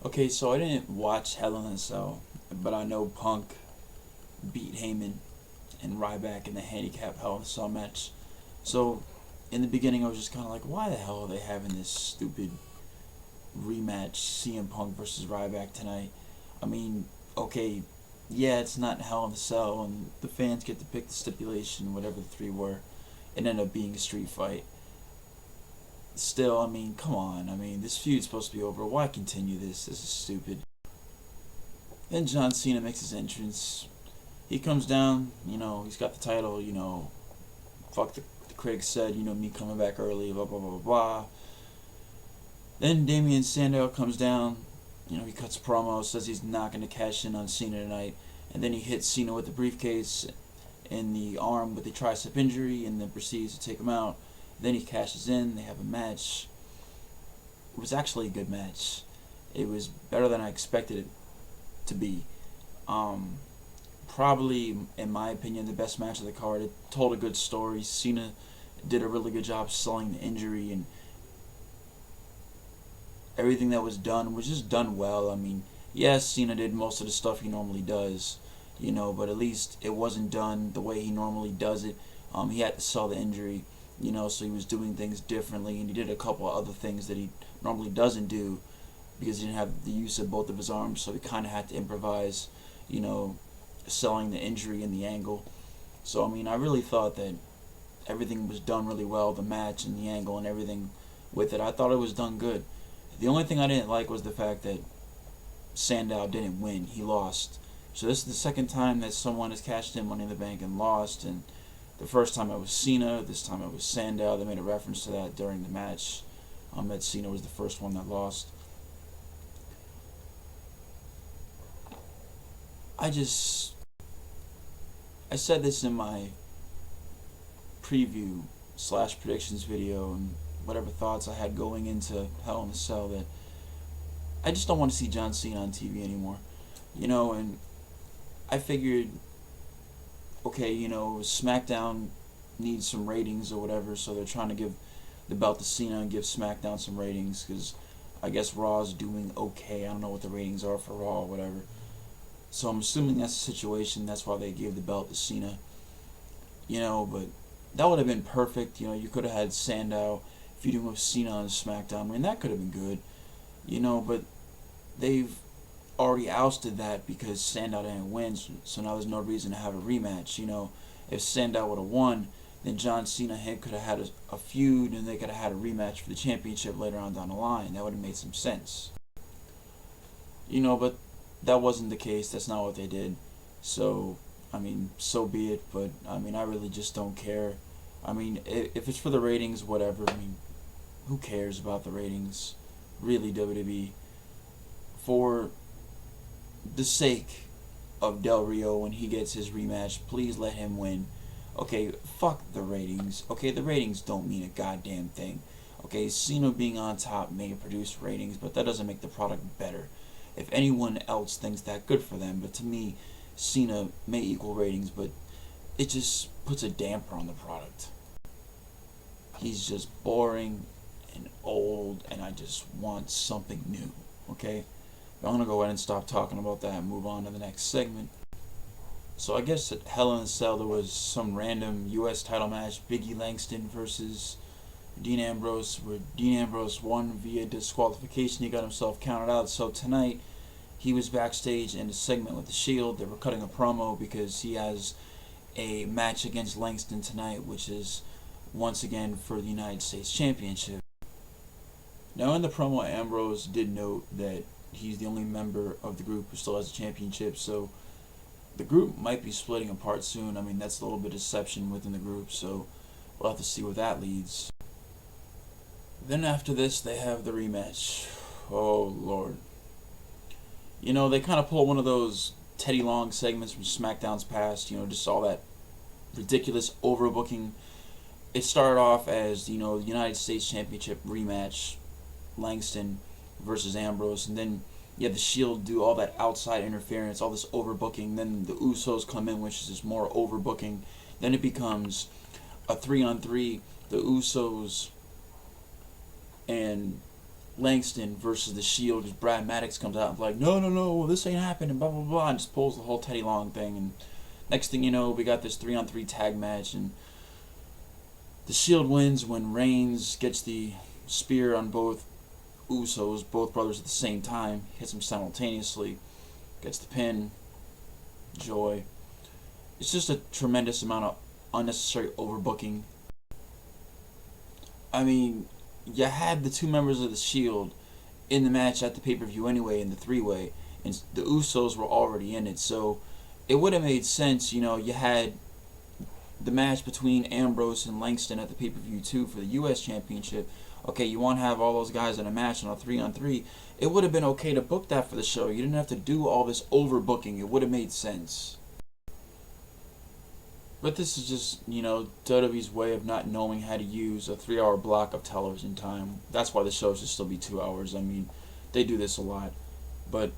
Okay, so I didn't watch Hell in a Cell, but I know Punk beat Heyman and Ryback in the handicap Hell in a Cell match. So in the beginning, I was just kind of like, why the hell are they having this stupid rematch, CM Punk versus Ryback tonight? I mean, okay, yeah, it's not Hell in a Cell, and the fans get to pick the stipulation, whatever the three were. It ended up being a street fight. Still, I mean, come on. I mean, this feud's supposed to be over. Why continue this? This is stupid. Then John Cena makes his entrance. He comes down, he's got the title, fuck the critics said, me coming back early, blah, blah, blah, blah, blah. Then Damian Sandow comes down, he cuts a promo, says he's not going to cash in on Cena tonight, and then he hits Cena with the briefcase in the arm with the tricep injury, and then proceeds to take him out. Then he cashes in, they have a match. It was actually a good match. It was better than I expected it to be. Probably, in my opinion, the best match of the card. It told a good story. Cena did a really good job selling the injury, and everything that was done was just done well. I mean, yes, Cena did most of the stuff he normally does, but at least it wasn't done the way he normally does it. He had to sell the injury, so he was doing things differently, and he did a couple of other things that he normally doesn't do because he didn't have the use of both of his arms, so he kind of had to improvise, selling the injury and the angle. So, I mean, I really thought that everything was done really well, the match and the angle and everything with it. I thought it was done good. The only thing I didn't like was the fact that Sandow didn't win. He lost. So this is the second time that someone has cashed in Money in the Bank and lost. And the first time it was Cena. This time it was Sandow. They made a reference to that during the match. That Cena was the first one that lost. I said this in my preview slash predictions video and whatever thoughts I had going into Hell in a Cell that I just don't want to see John Cena on TV anymore. And I figured, okay, SmackDown needs some ratings or whatever, so they're trying to give the belt to Cena and give SmackDown some ratings because I guess Raw's doing okay. I don't know what the ratings are for Raw or whatever. So I'm assuming that's the situation. That's why they gave the belt to Cena. But that would have been perfect. You could have had Sandow feuding with Cena on SmackDown. I mean, that could have been good. But they've already ousted that because Sandow didn't win. So now there's no reason to have a rematch. If Sandow would have won, then John Cena could have had a feud and they could have had a rematch for the championship later on down the line. That would have made some sense. But that wasn't the case. That's not what they did. So, I mean, so be it. But, I mean, I really just don't care. I mean, if it's for the ratings, whatever. I mean, who cares about the ratings? Really, WWE. For the sake of Del Rio when he gets his rematch, please let him win. Okay, fuck the ratings. Okay, the ratings don't mean a goddamn thing. Okay, Cena being on top may produce ratings, but that doesn't make the product better. If anyone else thinks that, good for them. But to me, Cena may equal ratings, but it just puts a damper on the product. He's just boring and old, and I just want something new. Okay? But I'm going to go ahead and stop talking about that and move on to the next segment. So I guess at Hell in a Cell there was some random U.S. title match, Biggie Langston versus Dean Ambrose, where Dean Ambrose won via disqualification. He got himself counted out. So tonight, he was backstage in a segment with the Shield. They were cutting a promo because he has a match against Langston tonight, which is once again for the United States Championship. Now in the promo, Ambrose did note that he's the only member of the group who still has a championship, so the group might be splitting apart soon. I mean, that's a little bit of deception within the group, so we'll have to see where that leads. Then after this, they have the rematch. Oh, Lord. They kind of pull one of those Teddy Long segments from SmackDown's past, just all that ridiculous overbooking. It started off as, the United States Championship rematch, Langston versus Ambrose, and then you have the Shield do all that outside interference, all this overbooking. Then the Usos come in, which is just more overbooking. Then it becomes a 3-on-3. The Usos and Langston versus the Shield, because Brad Maddox comes out and like, no, this ain't happening, blah blah blah, and just pulls the whole Teddy Long thing. And next thing you know, we got this 3-on-3 tag match, and the Shield wins when Reigns gets the spear on both Usos, both brothers at the same time, hits them simultaneously, gets the pin. Joy. It's just a tremendous amount of unnecessary overbooking. I mean, you had the two members of the Shield in the match at the pay-per-view anyway, in the three-way, and the Usos were already in it, so it would have made sense, you had the match between Ambrose and Langston at the pay-per-view too for the U.S. Championship. Okay, you want to have all those guys in a match on a 3-on-3. It would have been okay to book that for the show. You didn't have to do all this overbooking. It would have made sense. But this is just, WWE's way of not knowing how to use a 3-hour block of television time. That's why the show should still be 2 hours. I mean, they do this a lot. But,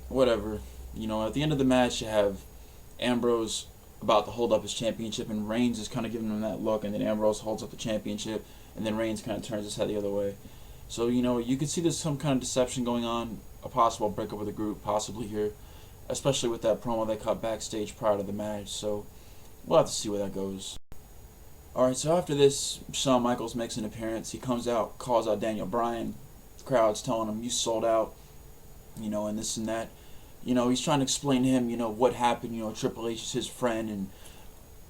whatever. At the end of the match, you have Ambrose about to hold up his championship, and Reigns is kind of giving him that look, and then Ambrose holds up the championship, and then Reigns kind of turns his head the other way. So, you could see there's some kind of deception going on, a possible breakup of the group, possibly here, especially with that promo they cut backstage prior to the match. So, we'll have to see where that goes. Alright, so after this, Shawn Michaels makes an appearance. He comes out, calls out Daniel Bryan. The crowd's telling him, you sold out, and this and that. He's trying to explain to him, what happened. Triple H is his friend, and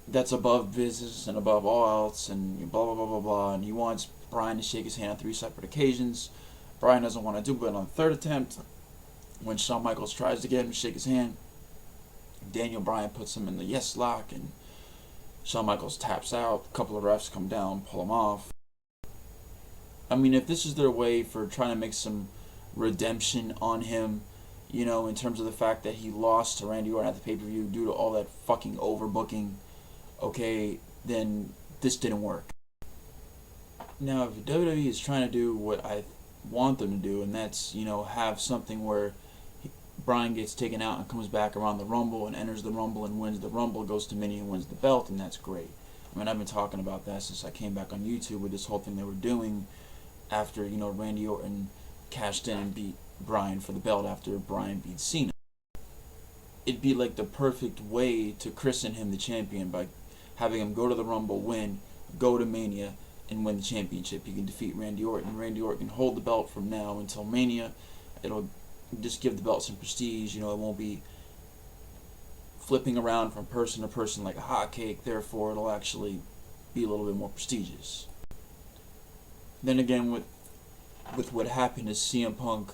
that's above business and above all else, and blah, blah, blah, blah, blah. And he wants Bryan to shake his hand on 3 separate occasions. Bryan doesn't want to do it on the 3rd attempt. When Shawn Michaels tries to get him to shake his hand, Daniel Bryan puts him in the yes lock, and Shawn Michaels taps out. A couple of refs come down, pull him off. I mean, if this is their way for trying to make some redemption on him, in terms of the fact that he lost to Randy Orton at the pay-per-view due to all that fucking overbooking, okay, then this didn't work. Now, if WWE is trying to do what I want them to do, and that's, have something where Bryan gets taken out and comes back around the Rumble and enters the Rumble and wins the Rumble, goes to Mini and wins the belt, and that's great. I mean, I've been talking about that since I came back on YouTube with this whole thing they were doing after, Randy Orton cashed in and beat Bryan for the belt after Bryan beat Cena. It'd be like the perfect way to christen him the champion by having him go to the Rumble, win, go to Mania, and win the championship. He can defeat Randy Orton. Randy Orton can hold the belt from now until Mania. It'll just give the belt some prestige. It won't be flipping around from person to person like a hotcake. Therefore, it'll actually be a little bit more prestigious. Then again, with what happened to CM Punk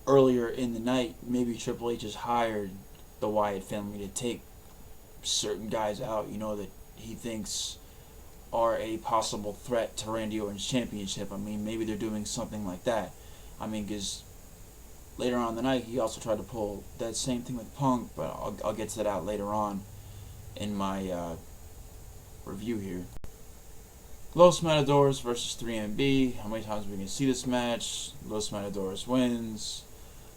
earlier in the night, maybe Triple H has hired the Wyatt family to take certain guys out, that he thinks are a possible threat to Randy Orton's championship. I mean, maybe they're doing something like that. I mean, because later on in the night, he also tried to pull that same thing with Punk, but I'll get to that later on in my review here. Los Matadors versus 3MB. How many times are we going to see this match? Los Matadors wins.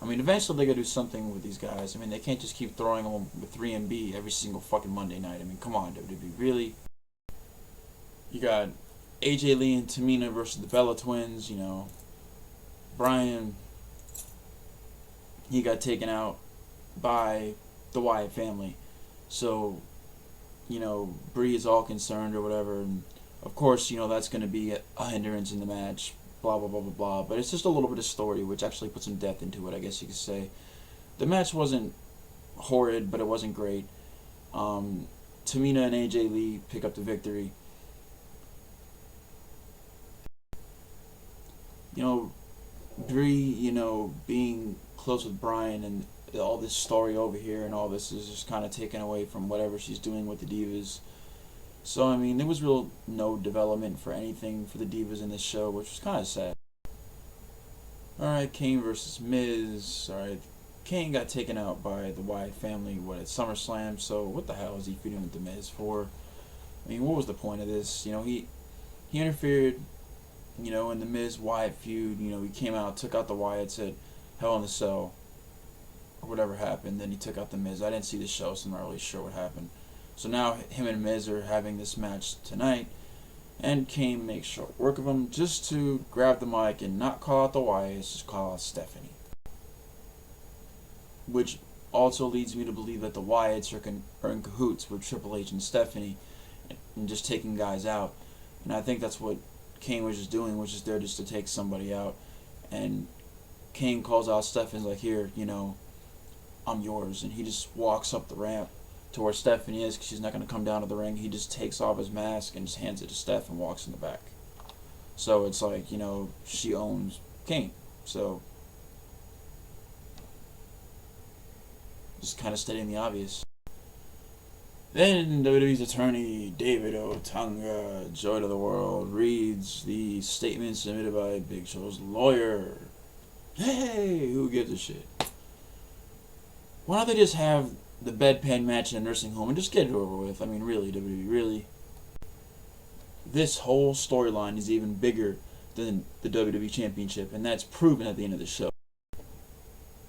I mean, eventually they got to do something with these guys. I mean, they can't just keep throwing them with 3MB every single fucking Monday night. I mean, come on, WWE, really? You got AJ Lee and Tamina versus the Bella Twins. Bryan, he got taken out by the Wyatt family. So, Bree is all concerned or whatever. And, of course, that's going to be a hindrance in the match. Blah, blah, blah, blah, blah. But it's just a little bit of story, which actually put some depth into it, I guess you could say. The match wasn't horrid, but it wasn't great. Tamina and AJ Lee pick up the victory. Bree, being close with Bryan and all this story over here and all this is just kind of taken away from whatever she's doing with the Divas. So, I mean, there was no development for anything for the Divas in this show, which was kind of sad. Alright, Kane versus Miz. Alright, Kane got taken out by the Wyatt family, at SummerSlam, so what the hell is he feuding with the Miz for? I mean, what was the point of this? He interfered, in the Miz-Wyatt feud. He came out, took out the Wyatts at Hell in the Cell, or whatever happened, then he took out the Miz. I didn't see the show, so I'm not really sure what happened. So now him and Miz are having this match tonight, And Kane makes short work of him just to grab the mic and not call out the Wyatts, just call out Stephanie. Which also leads me to believe that the Wyatts are in cahoots with Triple H and Stephanie and just taking guys out. And I think that's what Kane was just doing, was just there just to take somebody out. And Kane calls out Stephanie, like, here, I'm yours. And he just walks up the ramp to where Stephanie is, because she's not going to come down to the ring. He just takes off his mask and just hands it to Steph and walks in the back. So it's like, she owns Kane. So just kind of stating the obvious. Then WWE's attorney, David Otunga, Joy to the World, reads the statement submitted by Big Show's lawyer. Hey, who gives a shit? Why don't they just have the bedpan match in a nursing home and just get it over with? I mean, really, WWE, really? This whole storyline is even bigger than the WWE Championship, and that's proven at the end of the show.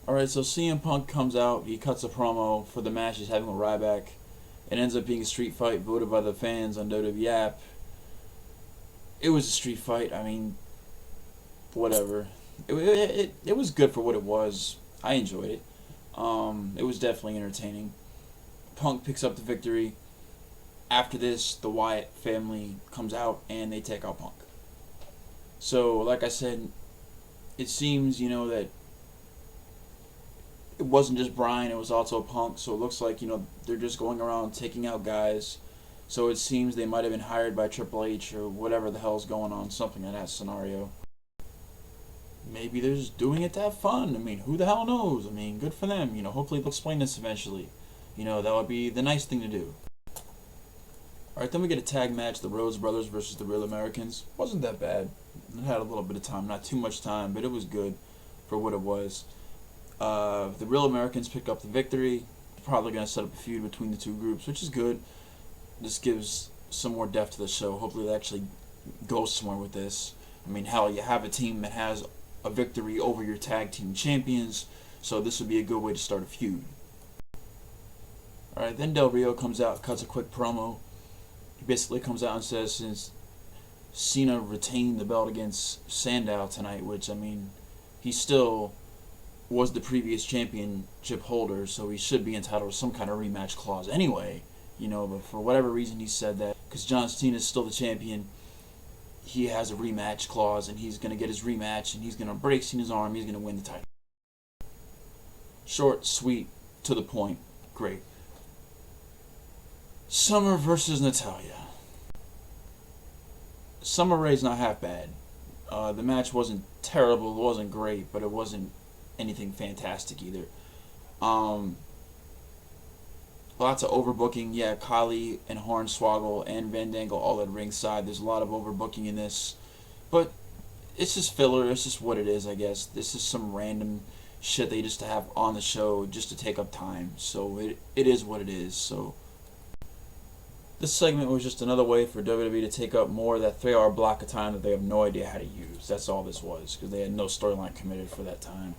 Alright, so CM Punk comes out, he cuts a promo for the match he's having with Ryback. It ends up being a street fight voted by the fans on WWE app. It was a street fight, I mean, whatever. It was good for what it was. I enjoyed it. It was definitely entertaining. Punk picks up the victory. After this, the Wyatt family comes out and they take out Punk. So, like I said, it seems, that it wasn't just Bryan, it was also Punk. So it looks like, they're just going around taking out guys. So it seems they might have been hired by Triple H or whatever the hell's going on, something in that scenario. Maybe they're just doing it to have fun. I mean, who the hell knows? I mean, good for them. Hopefully they'll explain this eventually. That would be the nice thing to do. Alright, then we get a tag match, the Rhodes Brothers versus the Real Americans. Wasn't that bad. It had a little bit of time, not too much time, but it was good for what it was. The Real Americans pick up the victory. Probably going to set up a feud between the two groups, which is good. This gives some more depth to the show. Hopefully they actually go somewhere with this. I mean, hell, you have a team that has a victory over your tag team champions, so this would be a good way to start a feud. Alright, then Del Rio comes out, cuts a quick promo. He basically comes out and says, since Cena retained the belt against Sandow tonight, which, I mean, he still was the previous championship holder, so he should be entitled to some kind of rematch clause anyway, but for whatever reason he said that, because John Cena is still the champion, he has a rematch clause, and he's going to get his rematch, and he's going to break Cena's arm, he's going to win the title. Short, sweet, to the point, great. Summer versus Natalya. Summer Rae's not half bad. The match wasn't terrible, it wasn't great, but it wasn't anything fantastic either. Lots of overbooking. Yeah, Khali and Hornswoggle and Van Dangle all at ringside. There's a lot of overbooking in this. But it's just filler. It's just what it is, I guess. This is some random shit they just have on the show just to take up time. So it is what it is. So this segment was just another way for WWE to take up more of that 3-hour block of time that they have no idea how to use. That's all this was, because they had no storyline committed for that time.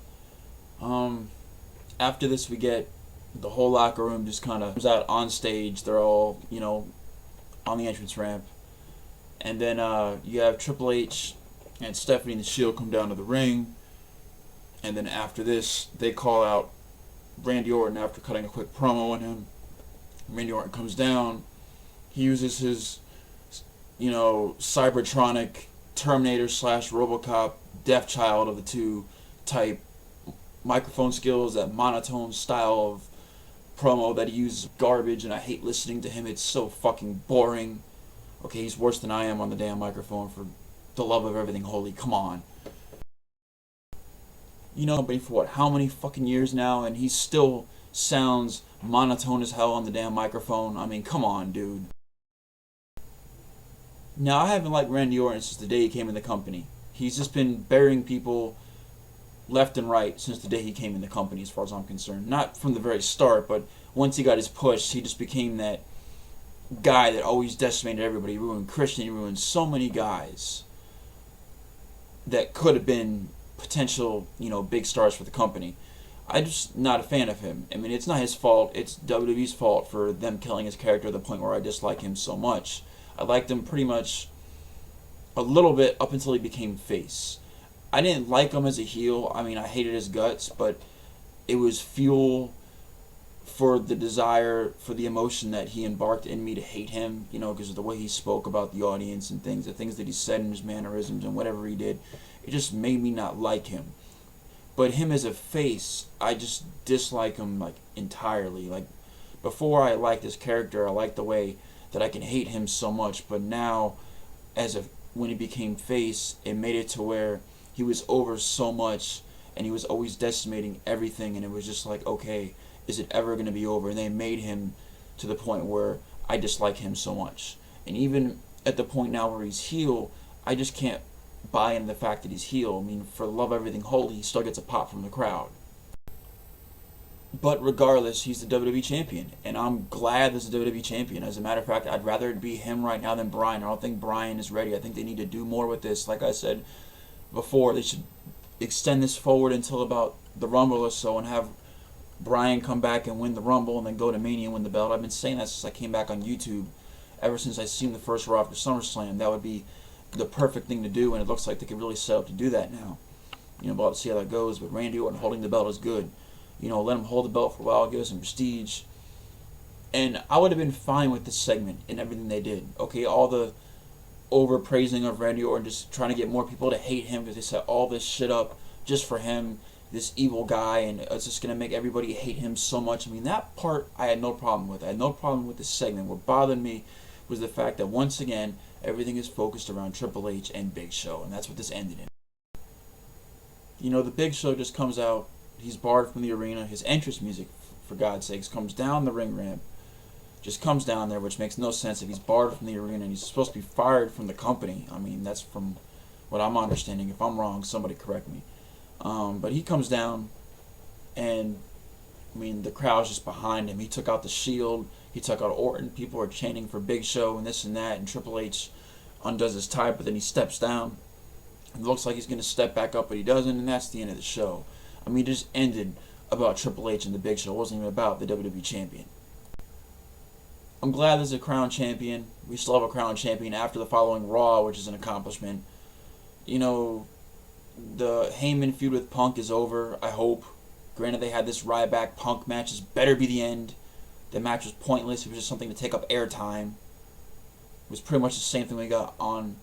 After this, we get the whole locker room just kind of comes out on stage. They're all, on the entrance ramp. And then you have Triple H and Stephanie and the Shield come down to the ring. And then after this, they call out Randy Orton after cutting a quick promo on him. Randy Orton comes down. He uses his, Cybertronic Terminator / Robocop Death Child of the two type microphone skills, that monotone style of promo that he uses garbage, and I hate listening to him. It's so fucking boring. Okay, he's worse than I am on the damn microphone, for the love of everything holy. Come on. But for what, how many fucking years now, and he still sounds monotone as hell on the damn microphone. I mean, come on, dude. Now, I haven't liked Randy Orton since the day he came in the company. He's just been burying people left and right since the day he came in the company, as far as I'm concerned. Not from the very start, but once he got his push, he just became that guy that always decimated everybody. He ruined Christian, he ruined so many guys that could have been potential, big stars for the company. I'm just not a fan of him. I mean, it's not his fault. It's WWE's fault for them killing his character to the point where I dislike him so much. I liked him pretty much a little bit up until he became face. I didn't like him as a heel. I mean, I hated his guts, but it was fuel for the desire, for the emotion that he embarked in me to hate him, because of the way he spoke about the audience and things, the things that he said in his mannerisms and whatever he did. It just made me not like him. But him as a face, I just dislike him, like, entirely. Like, before I liked his character, I liked the way that I can hate him so much, but now, when he became face, it made it to where he was over so much, and he was always decimating everything, and it was just like, okay, is it ever going to be over? And they made him to the point where I dislike him so much. And even at the point now where he's heel, I just can't buy into the fact that he's heel. I mean, for the love of everything holy, he still gets a pop from the crowd. But regardless, he's the WWE champion, and I'm glad there's a WWE champion. As a matter of fact, I'd rather it be him right now than Bryan. I don't think Bryan is ready. I think they need to do more with this. Like I said before, they should extend this forward until about the Rumble or so and have Bryan come back and win the Rumble and then go to Mania and win the belt. I've been saying that since I came back on YouTube. Ever since I seen the first Raw after SummerSlam, that would be the perfect thing to do, and it looks like they could really set up to do that now. But we'll see how that goes. But Randy Orton holding the belt is good. Let him hold the belt for a while, give us some prestige. And I would have been fine with this segment and everything they did. Okay, all the overpraising of Randy Orton, just trying to get more people to hate him because they set all this shit up just for him, this evil guy, and it's just going to make everybody hate him so much. I mean, that part I had no problem with. I had no problem with this segment. What bothered me was the fact that, once again, everything is focused around Triple H and Big Show, and that's what this ended in. The Big Show just comes out. He's barred from the arena. His entrance music, for God's sakes, comes down the ring ramp. Just comes down there, which makes no sense if he's barred from the arena and he's supposed to be fired from the company. I mean, that's from what I'm understanding. If I'm wrong, somebody correct me. But he comes down, and, I mean, the crowd's just behind him. He took out the Shield. He took out Orton. People are chanting for Big Show and this and that, and Triple H undoes his tie, but then he steps down. It looks like he's going to step back up, but he doesn't, and that's the end of the show. I mean, it just ended about Triple H and the Big Show. It wasn't even about the WWE champion. I'm glad there's a crown champion. We still have a crown champion after the following Raw, which is an accomplishment. The Heyman feud with Punk is over, I hope. Granted, they had this Ryback Punk match. This better be the end. The match was pointless. It was just something to take up airtime. It was pretty much the same thing we got on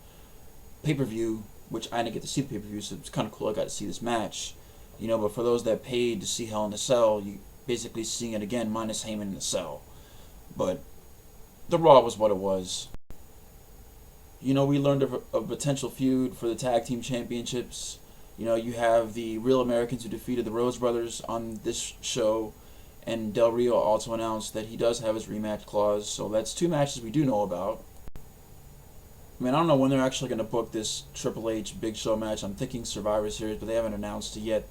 pay-per-view, which I didn't get to see the pay-per-view, so it's kind of cool I got to see this match. But for those that paid to see Hell in a Cell, you basically seeing it again, minus Heyman in the cell. But the Raw was what it was. We learned of a potential feud for the tag team championships. You have the Real Americans who defeated the Rhodes Brothers on this show, and Del Rio also announced that he does have his rematch clause, so that's 2 matches we do know about. I mean, I don't know when they're actually going to book this Triple H Big Show match. I'm thinking Survivor Series, but they haven't announced it yet.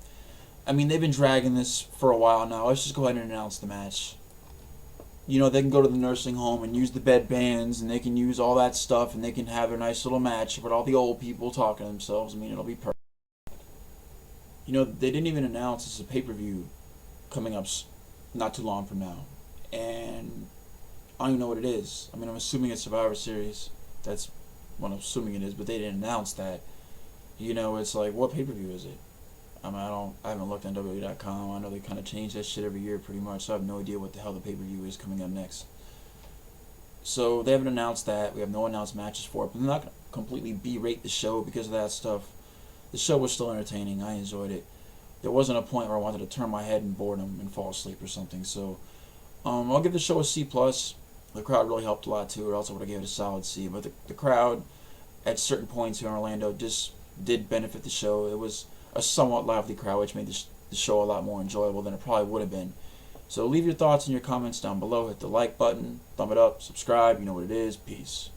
I mean, they've been dragging this for a while now. Let's just go ahead and announce the match. They can go to the nursing home and use the bed bands, and they can use all that stuff, and they can have a nice little match with all the old people talking to themselves. I mean, it'll be perfect. They didn't even announce this is a pay-per-view coming up not too long from now. And I don't even know what it is. I mean, I'm assuming it's Survivor Series. That's what I'm assuming it is, but they didn't announce that. It's like, what pay-per-view is it? I mean, I haven't looked on WWE.com. I know they kind of change that shit every year pretty much, so I have no idea what the hell the pay-per-view is coming up next. So they haven't announced that. We have no announced matches for it, but I'm not going to completely berate the show because of that stuff. The show was still entertaining. I enjoyed it. There wasn't a point where I wanted to turn my head in boredom and fall asleep or something. So I'll give the show a C+. The crowd really helped a lot too, or else I would have given it a solid C. But the crowd at certain points here in Orlando just did benefit the show. It was a somewhat lively crowd, which made the show a lot more enjoyable than it probably would have been. So leave your thoughts and your comments down below. Hit the like button, thumb it up, subscribe. You know what it is. Peace.